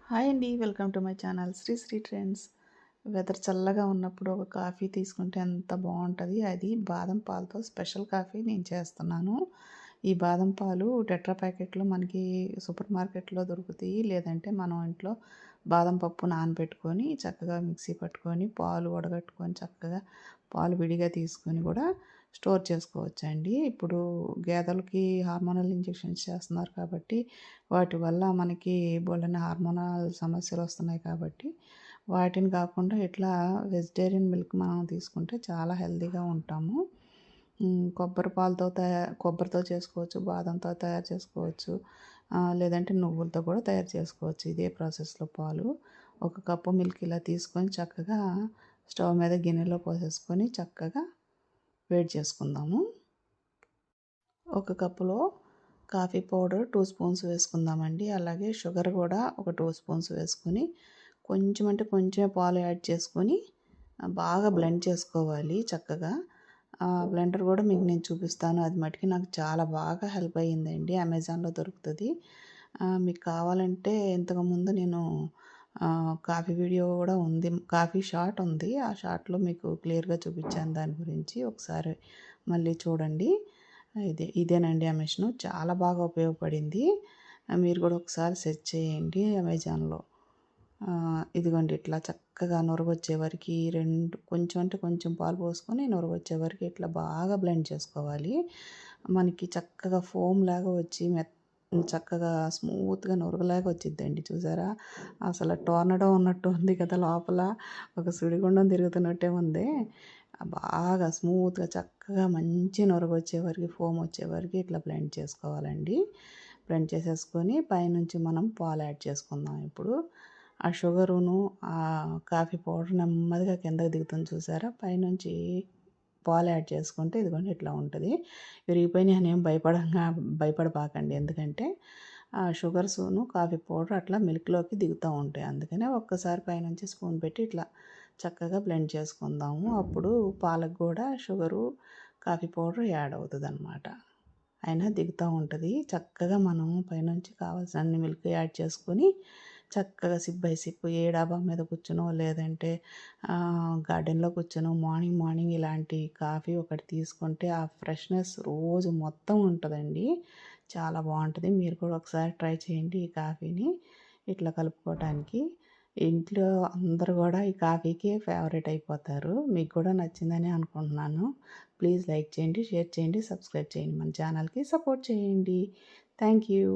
Hi అండి, welcome to my channel Sri trends. Weather చల్లగా ఉన్నప్పుడు ఒక కాఫీ తీసుకుంటే ఎంత బాగుంటుంది. అది బాదం పాలతో స్పెషల్ కాఫీ నేను చేస్తున్నాను. ఈ బాదం పాలు టెట్రా ప్యాకెట్లో మనకి సూపర్ మార్కెట్లో దొరుకుతాయి. లేదంటే మనం ఇంట్లో బాదం పప్పు నానబెట్టుకొని చక్కగా మిక్సీ పట్టుకొని పాలు వడగట్టుకొని చక్కగా పాలు విడిగా తీసుకొని కూడా స్టోర్ చేసుకోవచ్చండి. ఇప్పుడు గేదెలకి హార్మోనల్ ఇంజెక్షన్స్ చేస్తున్నారు కాబట్టి వాటి వల్ల మనకి బోలెడన్ని హార్మోనల్ సమస్యలు వస్తున్నాయి కాబట్టి వాటిని కాకుండా ఇట్లా వెజిటేరియన్ మిల్క్ మనం తీసుకుంటే చాలా హెల్తీగా ఉంటాము. కొబ్బరి పాలతో కొబ్బరితో చేసుకోవచ్చు, బాదంతో తయారు చేసుకోవచ్చు, లేదంటే నువ్వులతో కూడా తయారు చేసుకోవచ్చు. ఇదే ప్రాసెస్లో పాలు ఒక కప్పు మిల్క్ ఇలా తీసుకొని చక్కగా స్టవ్ మీద గిన్నెలో పోసేసుకొని చక్కగా వేడి చేసుకుందాము. ఒక కప్పులో కాఫీ పౌడర్ 2 స్పూన్స్ వేసుకుందామండి. అలాగే షుగర్ కూడా ఒక 2 స్పూన్స్ వేసుకొని కొంచెం అంటే కొంచెమే పాలు యాడ్ చేసుకొని బాగా బ్లెండ్ చేసుకోవాలి చక్కగా. బ్లెండర్ కూడా మీకు నేను చూపిస్తాను. అది మటుకి నాకు చాలా బాగా హెల్ప్ అయ్యిందండి. అమెజాన్లో దొరుకుతుంది. మీకు కావాలంటే ఇంతకుముందు నేను కాఫీ వీడియో కూడా ఉంది, కాఫీ షార్ట్ ఉంది. ఆ షార్ట్లో మీకు క్లియర్గా చూపించాను దాని గురించి. ఒకసారి మళ్ళీ చూడండి. ఇదేనండి ఆ మిషను. చాలా బాగా ఉపయోగపడింది. మీరు కూడా ఒకసారి సెర్చ్ చేయండి అమెజాన్లో. ఇదిగోండి ఇట్లా చక్కగా నురగొచ్చే వరకు కొంచెం అంటే కొంచెం పాలు పోసుకొని నురగొచ్చే వరకు ఇట్లా బాగా బ్లెండ్ చేసుకోవాలి. మనకి చక్కగా ఫోమ్ లాగా వచ్చి చక్కగా స్మూత్గా నురగలాగా వచ్చిద్దండి. చూసారా, అసలు టోర్నడో ఉన్నట్టు ఉంది కదా, లోపల ఒక సుడిగుండం తిరుగుతున్నట్టే ఉంది. బాగా స్మూత్గా చక్కగా మంచి నురగొచ్చే వరకు, ఫోమ్ వచ్చే వరకు ఇట్లా బ్లెండ్ చేసుకోవాలండి. బ్లెండ్ చేసేసుకొని పైనుంచి మనం పాలు యాడ్ చేసుకుందాం. ఇప్పుడు ఆ షుగరును ఆ కాఫీ పౌడర్ నెమ్మదిగా కిందకి దిగుతుంది చూసారా. పైనుంచి పాలు యాడ్ చేసుకుంటే ఇదిగోండి ఇట్లా ఉంటుంది. విరిగిపోయినాయి అని ఏం భయపడబాకండి. ఎందుకంటే షుగర్సును కాఫీ పౌడర్ అట్లా మిల్క్లోకి దిగుతూ ఉంటాయి. అందుకనే ఒక్కసారి పైనుంచి స్పూన్ పెట్టి ఇట్లా చక్కగా బ్లెండ్ చేసుకుందాము. అప్పుడు పాలకు కూడా షుగరు కాఫీ పౌడర్ యాడ్ అవుతుంది అన్నమాట. అయినా దిగుతూ ఉంటుంది. చక్కగా మనం పైనుంచి కావాల్సిన అన్ని మిల్క్ యాడ్ చేసుకొని చక్కగా సిప్ బై సిప్ ఏ డాబా మీద కూర్చునో లేదంటే గార్డెన్లో కూర్చునో మార్నింగ్ ఇలాంటి కాఫీ ఒకటి తీసుకుంటే ఆ ఫ్రెష్నెస్ రోజు మొత్తం ఉంటుందండి. చాలా బాగుంటుంది. మీరు కూడా ఒకసారి ట్రై చేయండి ఈ కాఫీని ఇట్లా కలుపుకోవటానికి. ఇంట్లో అందరూ కూడా ఈ కాఫీకి ఫేవరెట్ అయిపోతారు. మీకు కూడా నచ్చిందని అనుకుంటున్నాను. ప్లీజ్ లైక్ చేయండి, షేర్ చేయండి, సబ్స్క్రైబ్ చేయండి. మన ఛానల్కి సపోర్ట్ చేయండి. Thank you.